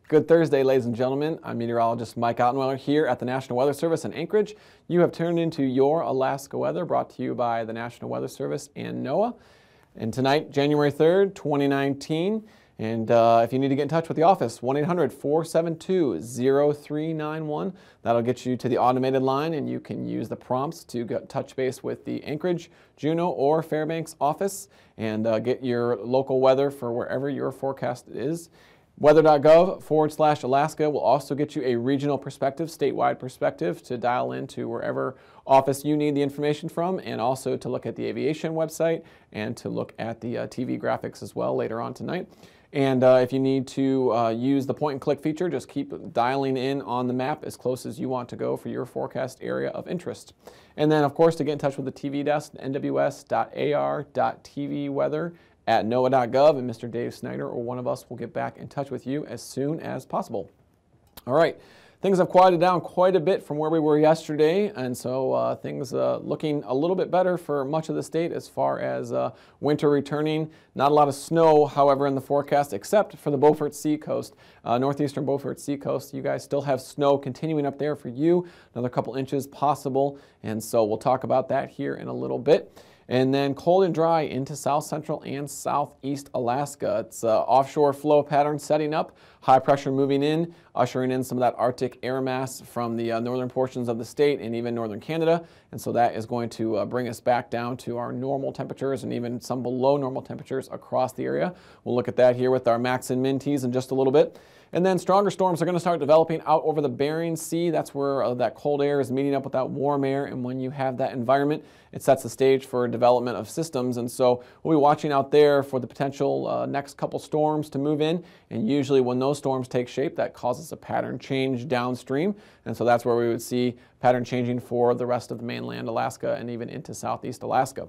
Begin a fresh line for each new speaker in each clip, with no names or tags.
Good Thursday, ladies and gentlemen. I'm meteorologist Mike Ottenweller here at the National Weather Service in Anchorage. You have tuned into your Alaska weather, brought to you by the National Weather Service and NOAA. And tonight, January 3rd, 2019. And if you need to get in touch with the office, 1-800-472-0391. That'll get you to the automated line, and you can use the prompts to touch base with the Anchorage, Juneau, or Fairbanks office and get your local weather for wherever your forecast is. Weather.gov/Alaska will also get you a regional perspective, statewide perspective, to dial into wherever office you need the information from, and also to look at the aviation website and to look at the TV graphics as well later on tonight. And if you need to use the point-and-click feature, just keep dialing in on the map as close as you want to go for your forecast area of interest. And then, of course, to get in touch with the TV desk, nws.ar.tvweather@noaa.gov, and Mr. Dave Snider or one of us will get back in touch with you as soon as possible. All right. Things have quieted down quite a bit from where we were yesterday, and so things looking a little bit better for much of the state as far as winter returning. Not a lot of snow, however, in the forecast, except for the Beaufort Seacoast, northeastern Beaufort Seacoast. You guys still have snow continuing up there for you, another couple inches possible, and so we'll talk about that here in a little bit. And then cold and dry into south central and southeast Alaska. It's offshore flow pattern setting up, high pressure moving in, ushering in some of that Arctic air mass from the northern portions of the state and even northern Canada. And so that is going to bring us back down to our normal temperatures and even some below normal temperatures across the area. We'll look at that here with our max and min T's in just a little bit. And then stronger storms are going to start developing out over the Bering Sea. That's where that cold air is meeting up with that warm air. And when you have that environment, it sets the stage for development of systems. And so we'll be watching out there for the potential next couple storms to move in. And usually when those storms take shape, that causes a pattern change downstream. And so that's where we would see pattern changing for the rest of the mainland Alaska and even into southeast Alaska.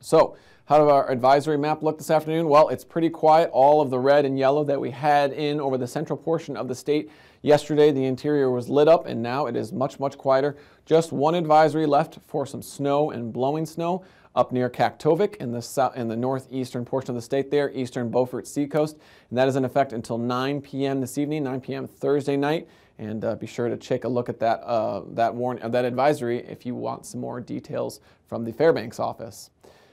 So how did our advisory map look this afternoon? Well, it's pretty quiet. All of the red and yellow that we had in over the central portion of the state yesterday, the interior was lit up, and now it is much, much quieter. Just one advisory left for some snow and blowing snow up near Kaktovik in the northeastern portion of the state there, eastern Beaufort Seacoast. And that is in effect until 9 p.m. this evening, 9 p.m. Thursday night. And be sure to take a look at that, that advisory if you want some more details from the Fairbanks office.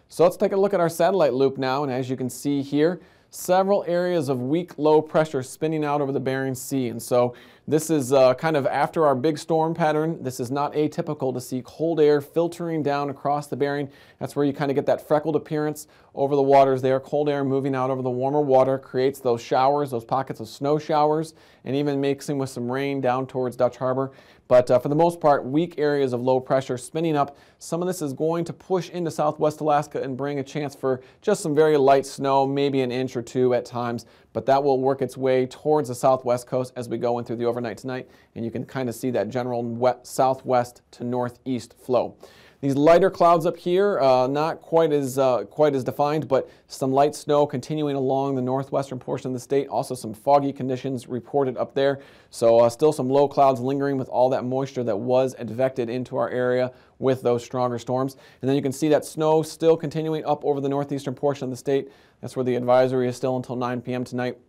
So let's take a look at our satellite loop now, and as you can see here, several areas of weak low pressure spinning out over the Bering Sea. And so this is kind of after our big storm pattern. This is not atypical to see cold air filtering down across the Bering. That's where you kind of get that freckled appearance over the waters there. Cold air moving out over the warmer water creates those showers, those pockets of snow showers, and even mixing with some rain down towards Dutch Harbor. But for the most part, weak areas of low pressure spinning up. Some of this is going to push into southwest Alaska and bring a chance for just some very light snow, maybe an inch or two at times. But that will work its way towards the southwest coast as we go in through the overnight tonight. And you can kind of see that general southwest to northeast flow. These lighter clouds up here, not quite as defined, but some light snow continuing along the northwestern portion of the state. Also some foggy conditions reported up there. So still some low clouds lingering with all that moisture that was advected into our area with those stronger storms. And then you can see that snow still continuing up over the northeastern portion of the state. That's where the advisory is still until 9 p.m. tonight.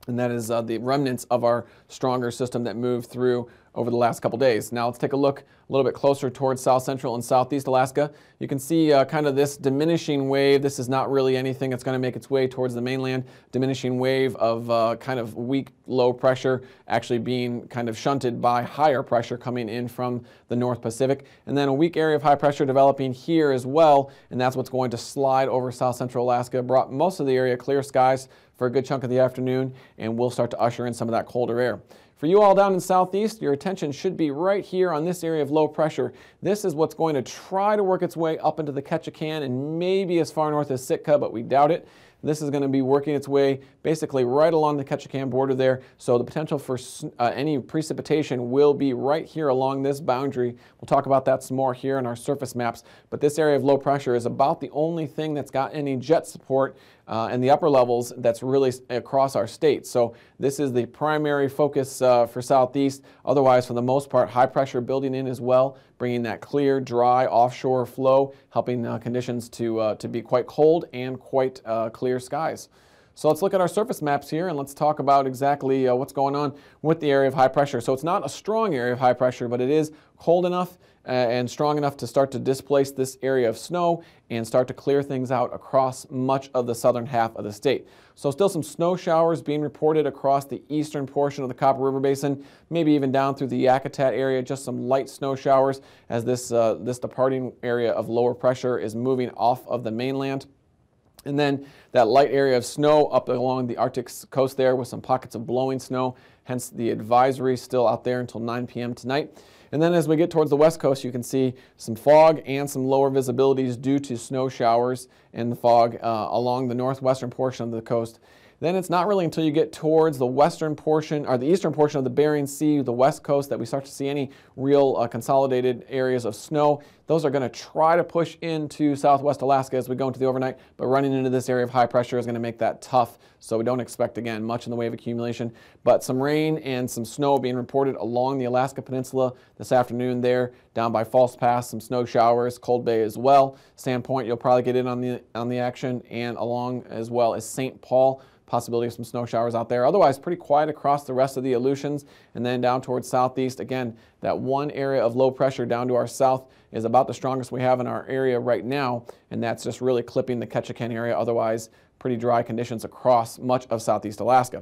And that is the remnants of our stronger system that moved through over the last couple days. Now let's take a look a little bit closer towards south central and southeast Alaska. You can see kind of this diminishing wave. This is not really anything that's going to make its way towards the mainland. Diminishing wave of kind of weak low pressure actually being kind of shunted by higher pressure coming in from the North Pacific. And then a weak area of high pressure developing here as well. And that's what's going to slide over south central Alaska. Brought most of the area clear skies for a good chunk of the afternoon, and we'll start to usher in some of that colder air. For you all down in southeast, your attention should be right here on this area of low pressure. This is what's going to try to work its way up into the Ketchikan and maybe as far north as Sitka, but we doubt it. This is going to be working its way basically right along the Ketchikan border there. So the potential for any precipitation will be right here along this boundary. We'll talk about that some more here in our surface maps. But this area of low pressure is about the only thing that's got any jet support in the upper levels that's really across our state. So this is the primary focus for southeast. Otherwise, for the most part, high pressure building in as well, bringing that clear, dry offshore flow, helping conditions to be quite cold and quite clear skies. So let's look at our surface maps here and let's talk about exactly what's going on with the area of high pressure. So it's not a strong area of high pressure, but it is cold enough and strong enough to start to displace this area of snow and start to clear things out across much of the southern half of the state. So still some snow showers being reported across the eastern portion of the Copper River Basin, maybe even down through the Yakutat area, just some light snow showers as this departing area of lower pressure is moving off of the mainland. And then that light area of snow up along the Arctic coast there with some pockets of blowing snow, hence the advisory still out there until 9 p.m. tonight. And then as we get towards the west coast, you can see some fog and some lower visibilities due to snow showers and the fog along the northwestern portion of the coast. Then it's not really until you get towards the western portion or the eastern portion of the Bering Sea, the west coast, that we start to see any real consolidated areas of snow. Those are going to try to push into southwest Alaska as we go into the overnight, but running into this area of high pressure is going to make that tough. So we don't expect, again, much in the way of accumulation, but some rain and some snow being reported along the Alaska Peninsula this afternoon there, down by False Pass, some snow showers, Cold Bay as well. Sandpoint, you'll probably get in on the action, and along as well as St. Paul. Possibility of some snow showers out there. Otherwise, pretty quiet across the rest of the Aleutians. And then down towards southeast, again, that one area of low pressure down to our south is about the strongest we have in our area right now. And that's just really clipping the Ketchikan area. Otherwise, pretty dry conditions across much of southeast Alaska.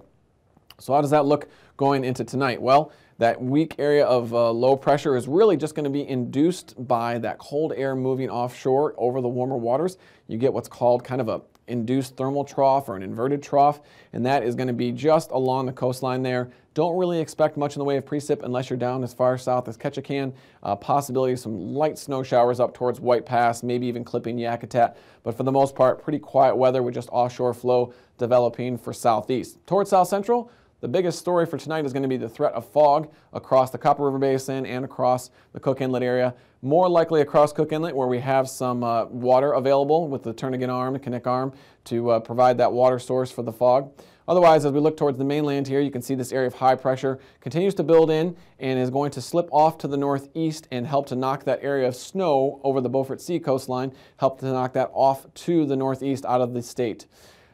So how does that look going into tonight? Well, that weak area of low pressure is really just going to be induced by that cold air moving offshore over the warmer waters. You get what's called kind of a induced thermal trough or an inverted trough, and that is going to be just along the coastline there. Don't really expect much in the way of precip unless you're down as far south as Ketchikan. Possibility of some light snow showers up towards White Pass, maybe even clipping Yakutat, but for the most part, pretty quiet weather with just offshore flow developing for southeast. Towards south central, the biggest story for tonight is going to be the threat of fog across the Copper River Basin and across the Cook Inlet area. More likely across Cook Inlet, where we have some water available with the Turnagain Arm, the Knik Arm, to provide that water source for the fog. Otherwise, as we look towards the mainland here, you can see this area of high pressure continues to build in and is going to slip off to the northeast and help to knock that area of snow over the Beaufort Sea coastline, help to knock that off to the northeast out of the state.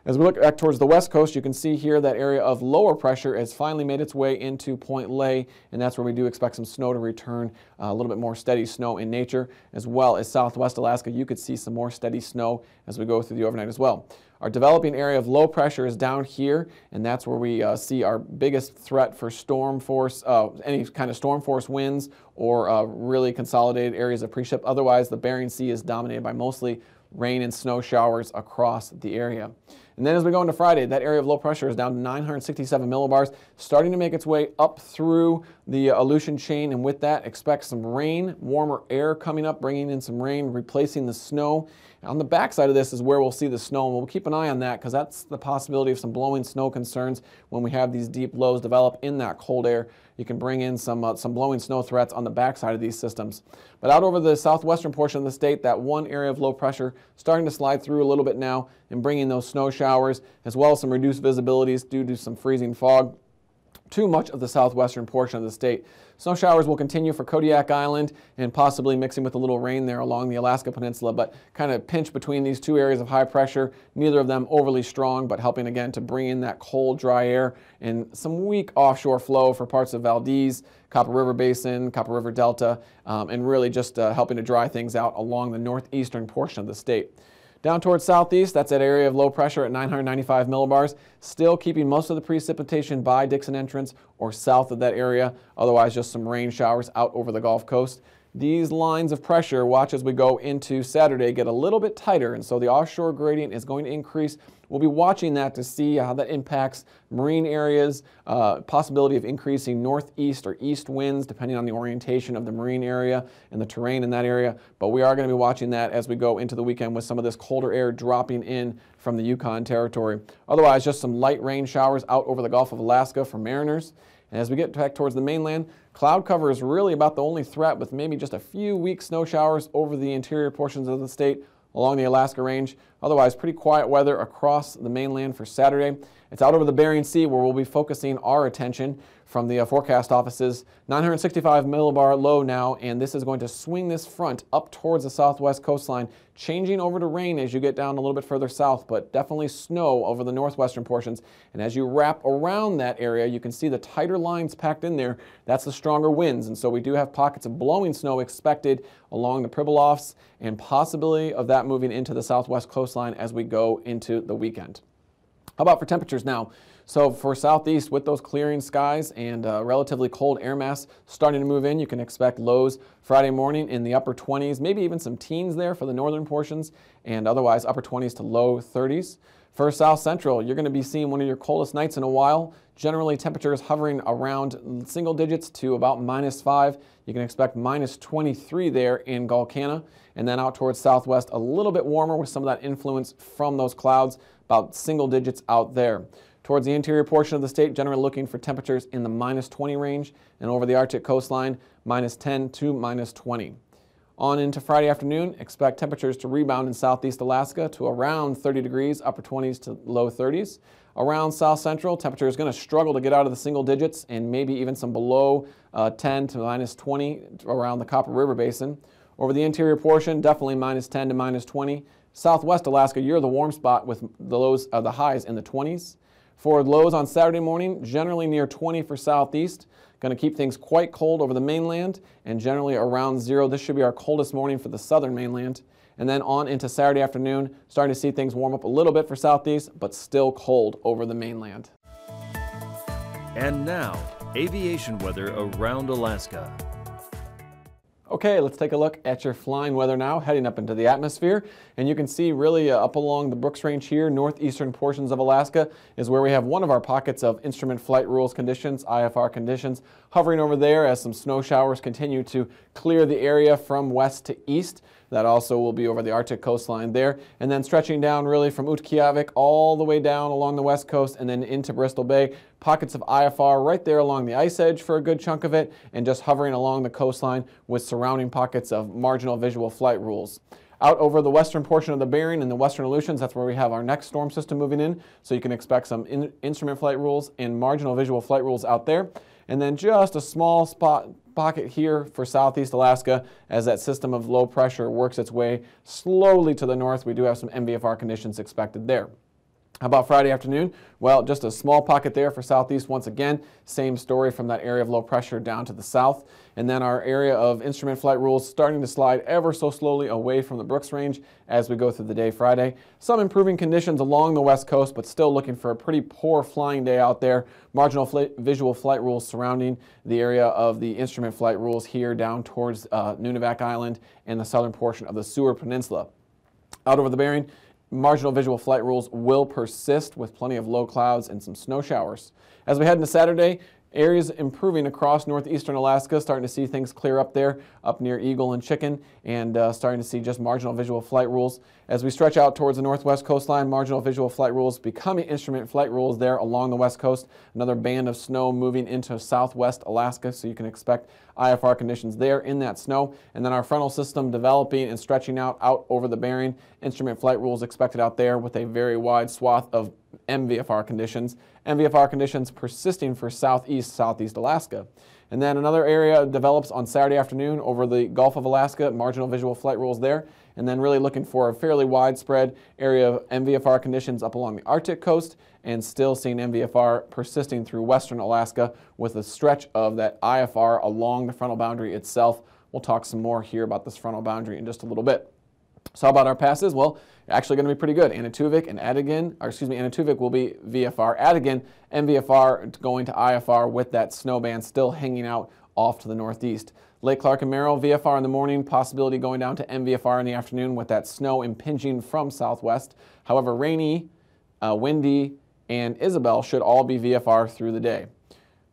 As we look back towards the west coast, you can see here that area of lower pressure has finally made its way into Point Lay, and that's where we do expect some snow to return, a little bit more steady snow in nature, as well as southwest Alaska. You could see some more steady snow as we go through the overnight as well. Our developing area of low pressure is down here, and that's where we see our biggest threat for storm force, any kind of storm force winds or really consolidated areas of precip. Otherwise, the Bering Sea is dominated by mostly rain and snow showers across the area. And then as we go into Friday, that area of low pressure is down to 967 millibars, starting to make its way up through the Aleutian chain, and with that, expect some rain, warmer air coming up, bringing in some rain, replacing the snow. On the backside of this is where we'll see the snow, and we'll keep an eye on that because that's the possibility of some blowing snow concerns when we have these deep lows develop in that cold air. You can bring in some blowing snow threats on the backside of these systems. But out over the southwestern portion of the state, that one area of low pressure starting to slide through a little bit now and bringing those snow showers as well as some reduced visibilities due to some freezing fog to much of the southwestern portion of the state. Snow showers will continue for Kodiak Island and possibly mixing with a little rain there along the Alaska Peninsula, but kind of pinch between these two areas of high pressure, neither of them overly strong, but helping again to bring in that cold, dry air and some weak offshore flow for parts of Valdez, Copper River Basin, Copper River Delta, and really just helping to dry things out along the northeastern portion of the state. Down towards southeast, that's that area of low pressure at 995 millibars, still keeping most of the precipitation by Dixon Entrance or south of that area, otherwise just some rain showers out over the Gulf Coast. These lines of pressure, watch as we go into Saturday, get a little bit tighter, and so the offshore gradient is going to increase. We'll be watching that to see how that impacts marine areas, possibility of increasing northeast or east winds depending on the orientation of the marine area and the terrain in that area. But we are going to be watching that as we go into the weekend with some of this colder air dropping in from the Yukon Territory. Otherwise, just some light rain showers out over the Gulf of Alaska for mariners. And as we get back towards the mainland, cloud cover is really about the only threat, with maybe just a few weak snow showers over the interior portions of the state along the Alaska Range. Otherwise, pretty quiet weather across the mainland for Saturday. It's out over the Bering Sea where we'll be focusing our attention from the forecast offices. 965 millibar low now, and this is going to swing this front up towards the southwest coastline, changing over to rain as you get down a little bit further south, but definitely snow over the northwestern portions. And as you wrap around that area, you can see the tighter lines packed in there. That's the stronger winds, and so we do have pockets of blowing snow expected along the Pribilofs, and possibility of that moving into the southwest coastline as we go into the weekend. How about for temperatures now? So for southeast, with those clearing skies and relatively cold air mass starting to move in, you can expect lows Friday morning in the upper 20s, maybe even some teens there for the northern portions, and otherwise upper 20s to low 30s. For south central, you're going to be seeing one of your coldest nights in a while. Generally, temperatures hovering around single digits to about -5. You can expect -23 there in Galkana, and then out towards southwest, a little bit warmer with some of that influence from those clouds, about single digits out there. Towards the interior portion of the state, generally looking for temperatures in the -20 range, and over the Arctic coastline, -10 to -20. On into Friday afternoon, expect temperatures to rebound in southeast Alaska to around 30 degrees, upper 20s to low 30s. Around south central, temperature is going to struggle to get out of the single digits, and maybe even some below 10 to -20 around the Copper River Basin. Over the interior portion, definitely -10 to -20. Southwest Alaska, you're the warm spot with the lows, the highs in the 20s. For lows on Saturday morning, generally near 20 for southeast. Going to keep things quite cold over the mainland and generally around 0. This should be our coldest morning for the southern mainland. And then on into Saturday afternoon, starting to see things warm up a little bit for southeast, but still cold over the mainland.
And now, aviation weather around Alaska.
Okay, let's take a look at your flying weather now, heading up into the atmosphere. And you can see really up along the Brooks Range here, northeastern portions of Alaska is where we have one of our pockets of instrument flight rules conditions, IFR conditions, hovering over there as some snow showers continue to clear the area from west to east. That also will be over the Arctic coastline there. And then stretching down really from Utqiagvik all the way down along the west coast and then into Bristol Bay. Pockets of IFR right there along the ice edge for a good chunk of it, and just hovering along the coastline with surrounding pockets of marginal visual flight rules. Out over the western portion of the Bering and the western Aleutians, that's where we have our next storm system moving in. So you can expect some instrument flight rules and marginal visual flight rules out there. And then just a small pocket here for southeast Alaska as that system of low pressure works its way slowly to the north. We do have some MVFR conditions expected there. How about Friday afternoon? Well, just a small pocket there for southeast once again. Same story from that area of low pressure down to the south. And then our area of instrument flight rules starting to slide ever so slowly away from the Brooks Range as we go through the day Friday. Some improving conditions along the west coast, but still looking for a pretty poor flying day out there. Marginal visual flight rules surrounding the area of the instrument flight rules here down towards Nunivak Island and the southern portion of the Seward Peninsula. Out over the Bering, marginal visual flight rules will persist with plenty of low clouds and some snow showers. As we head into Saturday, areas improving across northeastern Alaska, starting to see things clear up there, up near Eagle and Chicken, and starting to see just marginal visual flight rules. As we stretch out towards the northwest coastline, marginal visual flight rules becoming instrument flight rules there along the west coast. Another band of snow moving into southwest Alaska, so you can expect IFR conditions there in that snow. And then our frontal system developing and stretching out over the Bering. Instrument flight rules expected out there with a very wide swath of MVFR conditions. MVFR conditions persisting for southeast Alaska. And then another area develops on Saturday afternoon over the Gulf of Alaska, marginal visual flight rules there. And then really looking for a fairly widespread area of MVFR conditions up along the Arctic coast, and still seeing MVFR persisting through western Alaska with a stretch of that IFR along the frontal boundary itself. We'll talk some more here about this frontal boundary in just a little bit. So how about our passes? Well, actually going to be pretty good. Anaktuvik and Adigan, Anaktuvik will be VFR. Adigan, MVFR going to IFR with that snow band still hanging out off to the northeast. Lake Clark and Merrill, VFR in the morning, possibility going down to MVFR in the afternoon with that snow impinging from southwest. However, Rainy, Windy, and Isabel should all be VFR through the day.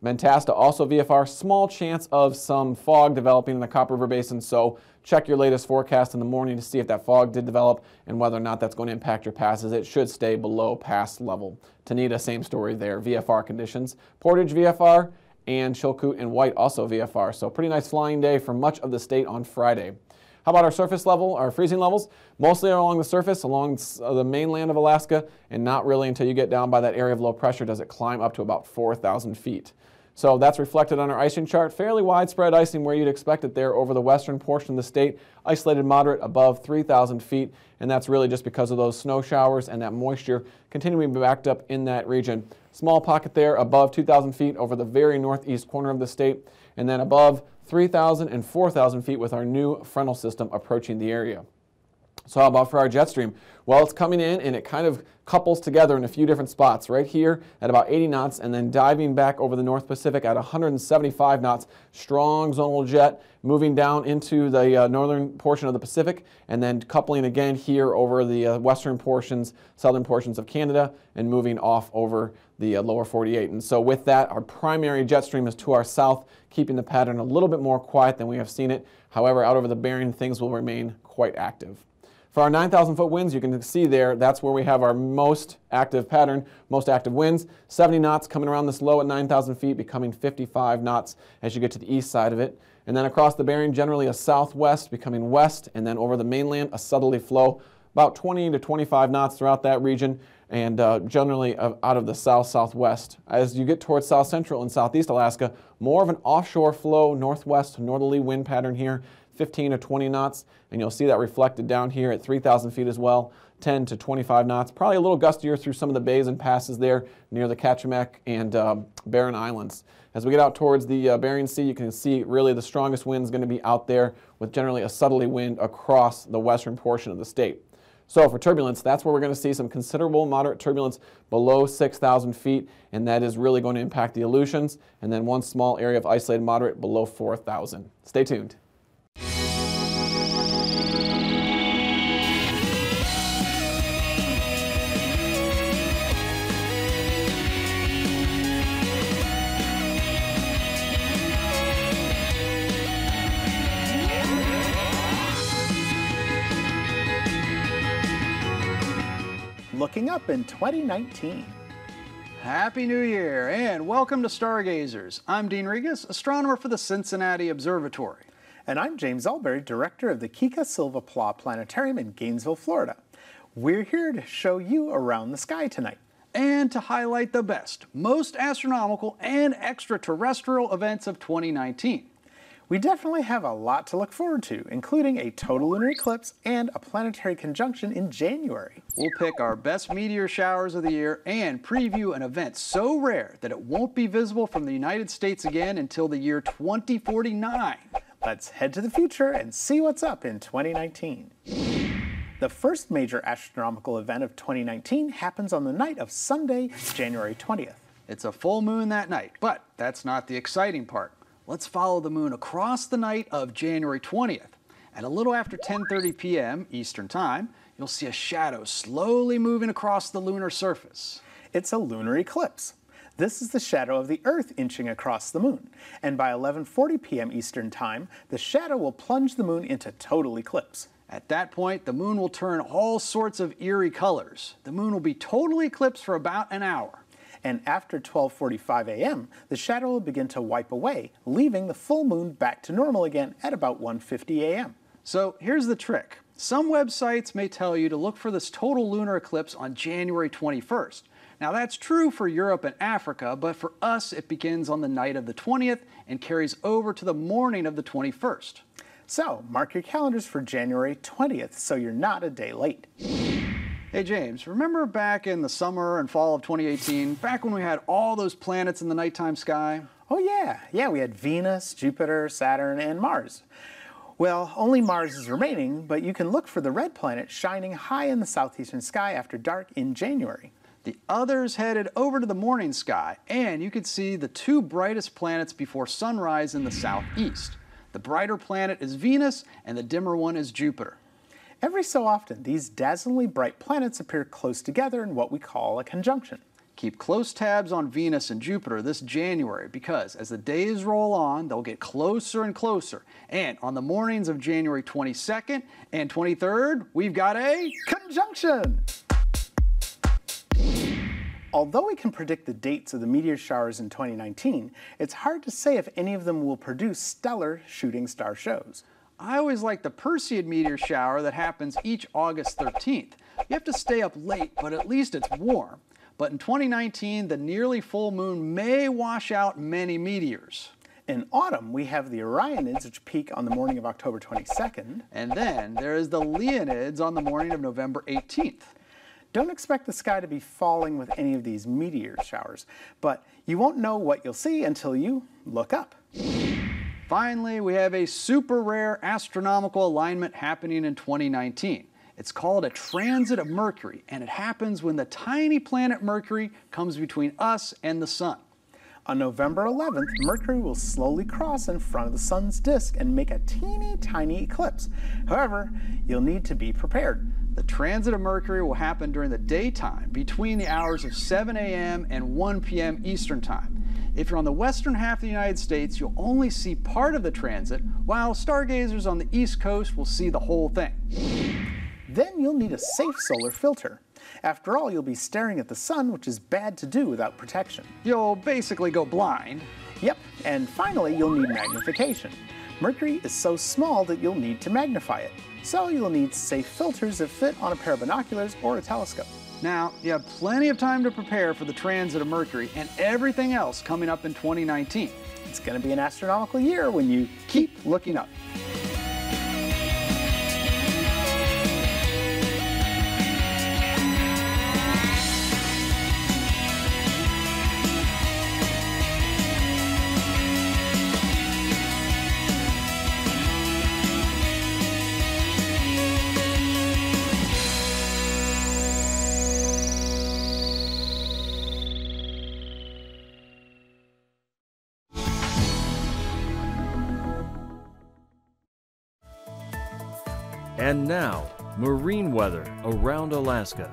Mentasta also VFR, small chance of some fog developing in the Copper River Basin, so check your latest forecast in the morning to see if that fog did develop and whether or not that's going to impact your passes. It should stay below pass level. Tanita, same story there, VFR conditions. Portage VFR, and Chilkoot and White also VFR, so pretty nice flying day for much of the state on Friday. How about our surface level, our freezing levels? Mostly along the surface, along the mainland of Alaska, and not really until you get down by that area of low pressure does it climb up to about 4,000 feet. So that's reflected on our icing chart. Fairly widespread icing where you'd expect it there over the western portion of the state. Isolated moderate above 3,000 feet, and that's really just because of those snow showers and that moisture continuing to be backed up in that region. Small pocket there above 2,000 feet over the very northeast corner of the state, and then above 3,000 and 4,000 feet with our new frontal system approaching the area. So how about for our jet stream? Well, it's coming in and it kind of couples together in a few different spots. Right here at about 80 knots and then diving back over the North Pacific at 175 knots. Strong zonal jet moving down into the northern portion of the Pacific and then coupling again here over the western portions, southern portions of Canada and moving off over the lower 48. And so with that, our primary jet stream is to our south, keeping the pattern a little bit more quiet than we have seen it. However, out over the Bering, things will remain quite active. For our 9,000 foot winds, you can see there, that's where we have our most active pattern, most active winds. 70 knots coming around this low at 9,000 feet, becoming 55 knots as you get to the east side of it. And then across the Bering, generally a southwest becoming west, and then over the mainland, a southerly flow, about 20 to 25 knots throughout that region, and generally out of the south-southwest. As you get towards south central and southeast Alaska, more of an offshore flow, northwest northerly wind pattern here, 15 to 20 knots, and you'll see that reflected down here at 3,000 feet as well, 10 to 25 knots. Probably a little gustier through some of the bays and passes there near the Kachemak and Barren Islands. As we get out towards the Bering Sea, you can see really the strongest wind is going to be out there with generally a southerly wind across the western portion of the state. So for turbulence, that's where we're going to see some considerable moderate turbulence below 6,000 feet, and that is really going to impact the Aleutians, and then one small area of isolated moderate below 4,000. Stay tuned.
Looking up in 2019.
Happy New Year and welcome to Stargazers. I'm Dean Regas, astronomer for the Cincinnati Observatory.
And I'm James Albury, director of the Kika Silva Pla Planetarium in Gainesville, Florida. We're here to show you around the sky tonight.
And to highlight the best, most astronomical and extraterrestrial events of 2019.
We definitely have a lot to look forward to, including a total lunar eclipse and a planetary conjunction in January.
We'll pick our best meteor showers of the year and preview an event so rare that it won't be visible from the United States again until the year 2049.
Let's head to the future and see what's up in 2019. The first major astronomical event of 2019 happens on the night of Sunday, January 20th.
It's a full moon that night, but that's not the exciting part. Let's follow the moon across the night of January 20th. At a little after 10:30 p.m. Eastern Time, you'll see a shadow slowly moving across the lunar surface.
It's a lunar eclipse. This is the shadow of the Earth inching across the moon, and by 11:40 p.m. Eastern Time, the shadow will plunge the moon into total eclipse.
At that point, the moon will turn all sorts of eerie colors. The moon will be totally eclipsed for about an hour.
And after 12:45 a.m., the shadow will begin to wipe away, leaving the full moon back to normal again at about 1:50 a.m.
So here's the trick. Some websites may tell you to look for this total lunar eclipse on January 21st. Now that's true for Europe and Africa, but for us it begins on the night of the 20th and carries over to the morning of the 21st.
So mark your calendars for January 20th so you're not a day late.
Hey James, remember back in the summer and fall of 2018, back when we had all those planets in the nighttime sky?
Oh yeah, we had Venus, Jupiter, Saturn, and Mars. Well, only Mars is remaining, but you can look for the red planet shining high in the southeastern sky after dark in January.
The others headed over to the morning sky, and you could see the two brightest planets before sunrise in the southeast. The brighter planet is Venus, and the dimmer one is Jupiter.
Every so often, these dazzlingly bright planets appear close together in what we call a conjunction.
Keep close tabs on Venus and Jupiter this January because as the days roll on, they'll get closer and closer. And on the mornings of January 22nd and 23rd, we've got a
conjunction! Although we can predict the dates of the meteor showers in 2019, it's hard to say if any of them will produce stellar shooting star shows.
I always like the Percy meteor shower that happens each August 13th. You have to stay up late, but at least it's warm. But in 2019, the nearly full moon may wash out many meteors.
In autumn, we have the Orionids, which peak on the morning of October 22nd.
And then there is the Leonids on the morning of November 18th.
Don't expect the sky to be falling with any of these meteor showers, but you won't know what you'll see until you look up.
Finally, we have a super rare astronomical alignment happening in 2019. It's called a transit of Mercury, and it happens when the tiny planet Mercury comes between us and the Sun.
On November 11th, Mercury will slowly cross in front of the Sun's disk and make a teeny tiny eclipse. However, you'll need to be prepared.
The transit of Mercury will happen during the daytime between the hours of 7 a.m. and 1 p.m. Eastern Time. If you're on the western half of the United States, you'll only see part of the transit, while stargazers on the East Coast will see the whole thing.
Then you'll need a safe solar filter. After all, you'll be staring at the sun, which is bad to do without protection.
You'll basically go blind.
Yep, and finally, you'll need magnification. Mercury is so small that you'll need to magnify it. So you'll need safe filters that fit on a pair of binoculars or a telescope.
Now, you have plenty of time to prepare for the transit of Mercury and everything else coming up in 2019.
It's going to be an astronomical year when you keep looking up.
And now, marine weather around Alaska.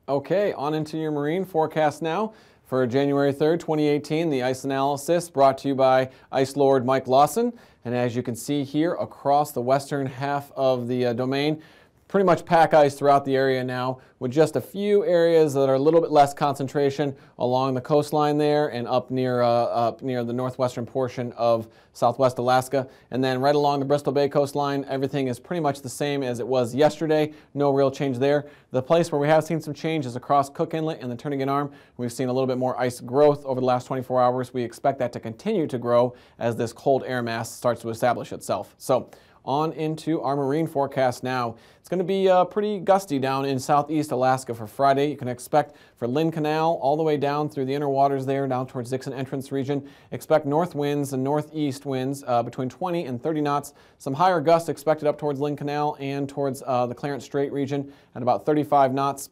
Okay, on into your marine forecast now. For January 3rd, 2018, the ice analysis brought to you by Ice Lord Mike Lawson. And as you can see here across the western half of the domain, pretty much pack ice throughout the area now, with just a few areas that are a little bit less concentration along the coastline there and up near the northwestern portion of southwest Alaska. And then right along the Bristol Bay coastline, everything is pretty much the same as it was yesterday. No real change there. The place where we have seen some change is across Cook Inlet and the Turnagain Arm. We've seen a little bit more ice growth over the last 24 hours. We expect that to continue to grow as this cold air mass starts to establish itself. So on into our marine forecast now. It's going to be pretty gusty down in southeast Alaska for Friday. You can expect for Lynn Canal all the way down through the inner waters there, down towards Dixon Entrance region. Expect north winds and northeast winds between 20 and 30 knots. Some higher gusts expected up towards Lynn Canal and towards the Clarence Strait region at about 35 knots.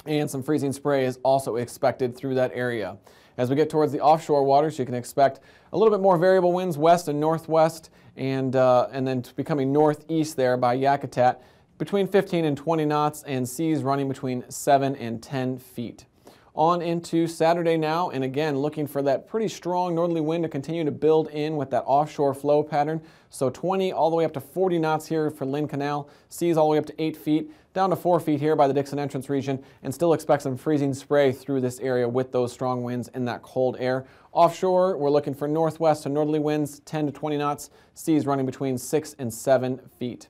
And some freezing spray is also expected through that area. As we get towards the offshore waters, you can expect a little bit more variable winds west and northwest, and then becoming northeast there by Yakutat between 15 and 20 knots, and seas running between 7 and 10 feet. On into Saturday now, and again looking for that pretty strong northerly wind to continue to build in with that offshore flow pattern. So 20 all the way up to 40 knots here for Lynn Canal, seas all the way up to 8 feet, down to 4 feet here by the Dixon Entrance region, and still expect some freezing spray through this area with those strong winds and that cold air. Offshore, we're looking for northwest to northerly winds, 10 to 20 knots, seas running between 6 and 7 feet.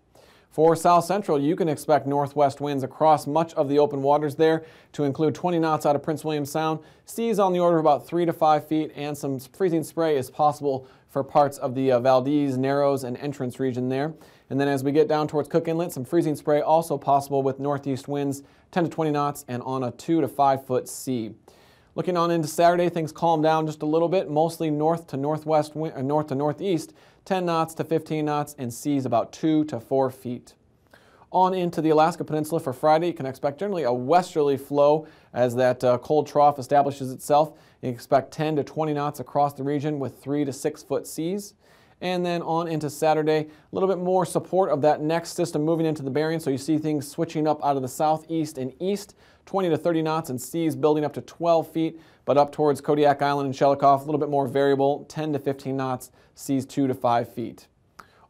For South Central, you can expect northwest winds across much of the open waters there, to include 20 knots out of Prince William Sound, seas on the order of about 3 to 5 feet, and some freezing spray is possible for parts of the Valdez, Narrows, and Entrance region there. And then as we get down towards Cook Inlet, some freezing spray also possible with northeast winds, 10 to 20 knots, and on a 2 to 5 foot sea. Looking on into Saturday, things calm down just a little bit, mostly north to northwest, north to northeast, 10 knots to 15 knots, and seas about 2 to 4 feet. On into the Alaska Peninsula for Friday, you can expect generally a westerly flow as that cold trough establishes itself. You can expect 10 to 20 knots across the region with 3 to 6 foot seas. And then on into Saturday, a little bit more support of that next system moving into the Bering, so you see things switching up out of the southeast and east, 20 to 30 knots, and seas building up to 12 feet, but up towards Kodiak Island and Shelikof, a little bit more variable, 10 to 15 knots, seas 2 to 5 feet.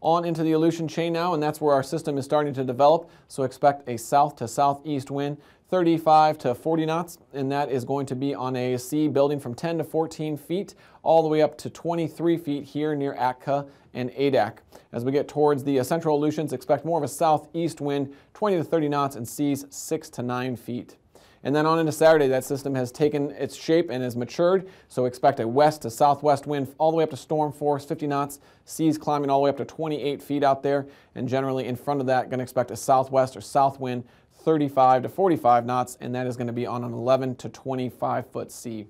On into the Aleutian chain now, and that's where our system is starting to develop, so expect a south to southeast wind 35 to 40 knots, and that is going to be on a sea building from 10 to 14 feet, all the way up to 23 feet here near Atka and Adak. As we get towards the central Aleutians, expect more of a southeast wind, 20 to 30 knots, and seas 6 to 9 feet. And then on into Saturday, that system has taken its shape and has matured, so expect a west to southwest wind all the way up to storm force, 50 knots, seas climbing all the way up to 28 feet out there, and generally in front of that, going to expect a southwest or south wind, 35 to 45 knots, and that is going to be on an 11 to 25 foot sea.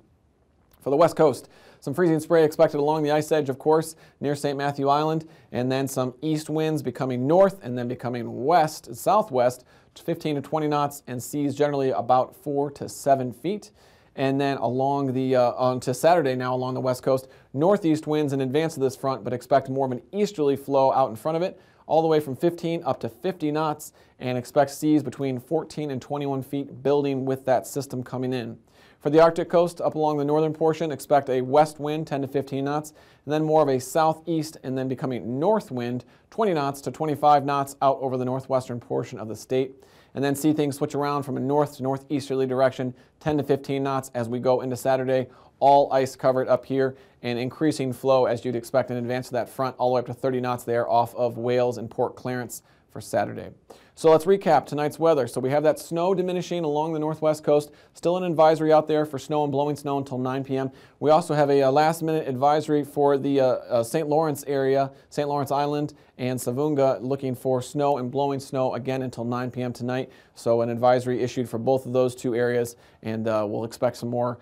For the west coast, some freezing spray expected along the ice edge, of course, near St. Matthew Island, and then some east winds becoming north and then becoming west and southwest, 15 to 20 knots, and seas generally about 4 to 7 feet. And then along the on to Saturday now along the west coast, northeast winds in advance of this front, but expect more of an easterly flow out in front of it, all the way from 15 up to 50 knots, and expect seas between 14 and 21 feet building with that system coming in. For the Arctic coast, up along the northern portion, expect a west wind, 10 to 15 knots, and then more of a southeast and then becoming north wind, 20 knots to 25 knots out over the northwestern portion of the state. And then see things switch around from a north to northeasterly direction, 10 to 15 knots as we go into Saturday. All ice covered up here and increasing flow as you'd expect in advance of that front, all the way up to 30 knots there off of Wales and Port Clarence for Saturday. So let's recap tonight's weather. So we have that snow diminishing along the northwest coast, still an advisory out there for snow and blowing snow until 9 p.m. We also have a last minute advisory for the St. Lawrence area, St. Lawrence Island and Savunga, looking for snow and blowing snow again until 9 p.m. tonight. So an advisory issued for both of those two areas, and we'll expect some more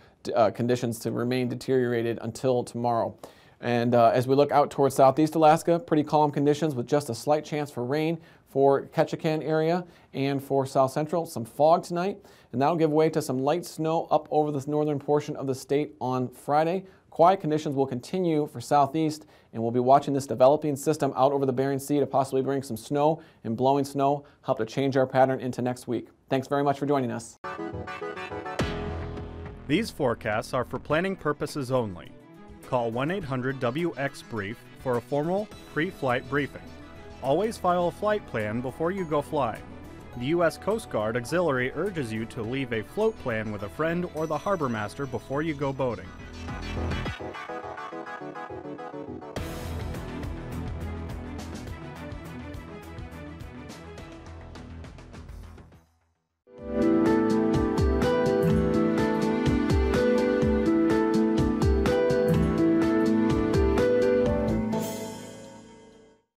conditions to remain deteriorated until tomorrow. And as we look out towards southeast Alaska, pretty calm conditions with just a slight chance for rain for Ketchikan area and for south central. Some fog tonight, and that'll give way to some light snow up over the northern portion of the state on Friday. Quiet conditions will continue for southeast, and we'll be watching this developing system out over the Bering Sea to possibly bring some snow and blowing snow, help to change our pattern into next week. Thanks very much for joining us.
These forecasts are for planning purposes only. Call 1-800-WX-BRIEF for a formal pre-flight briefing. Always file a flight plan before you go flying. The U.S. Coast Guard Auxiliary urges you to leave a float plan with a friend or the harbor master before you go boating.